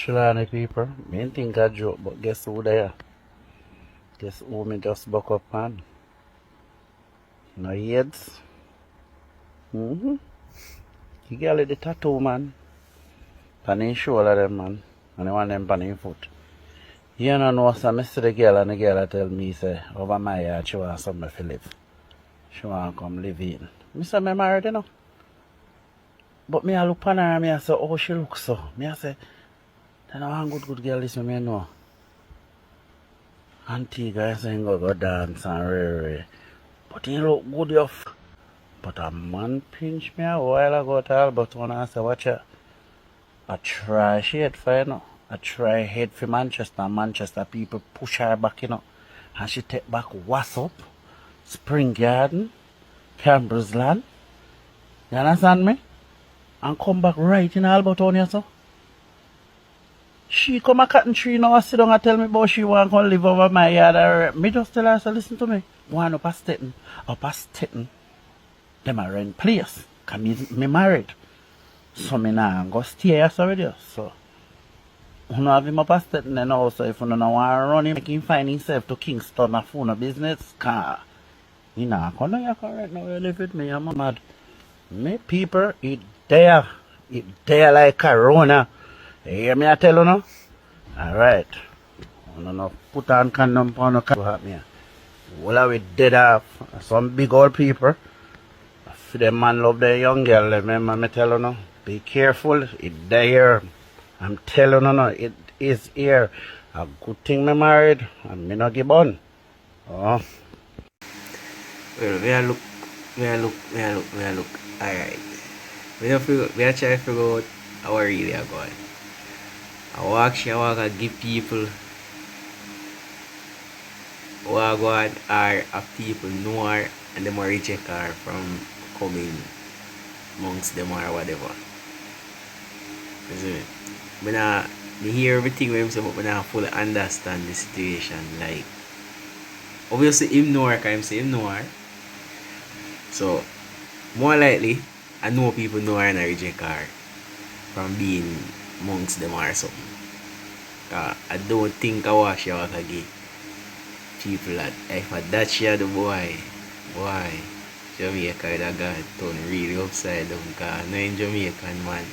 Shilani people, me ain't think a joke, but guess who there? Guess who me just buck up on? No heads? Mm-hmm. He got the tattoo, man. On his shoulder, them, man. And the one them on his foot. You don't know, so I see the girl and the girl tell me, say, over my yard, she want something to live. She want to come live in. Me say, me married, you know. But me I look on her and me I say, oh, she looks so. Me I say, then I want good girl, this me know. Auntie guys saying go dance and rare. But he look good enough. But a man pinch me a while ago tell but when I say watch it. I try shit for you know. I try head for Manchester. Manchester people push her back, you know. And she take back Wassop, Spring Garden, Campbell's Land. You understand me? And come back right in Albertonia, so. She come a cotton tree now, sit down and tell me about she want to live over my yard. Me just tell her, so listen to me. One up a Staten. Them a rent place. Cause me married. So me nah go stay here already. So you know have him up a Staten then also if you don't want to run him, make him find himself to Kingston a phone a business. Cause you know, come here correct now you live with me, I'm mad. Me people, it there like Corona. You hear me I tell you now? Alright. I don't know, put on condom for no cat me. All of it dead off. Some big old people. If them man love their young girl, remember me tell you now. Be careful, it there. I'm telling you now, it is here. A good thing me married and me not give on. Oh. Well, we are look. Alright. We are try to figure out how really are going. I walk and give people who are going are of people know her and them are reject her from coming amongst them or whatever. You see me? Me hear everything when him say, but I don't fully understand the situation. Like, obviously him know her, because him say him know her. So, more likely, I know people know her and I reject her from being amongst them or something. I don't think I want she was give people that if that she had the boy, Jamaica would have gone turn really upside down because no in Jamaican man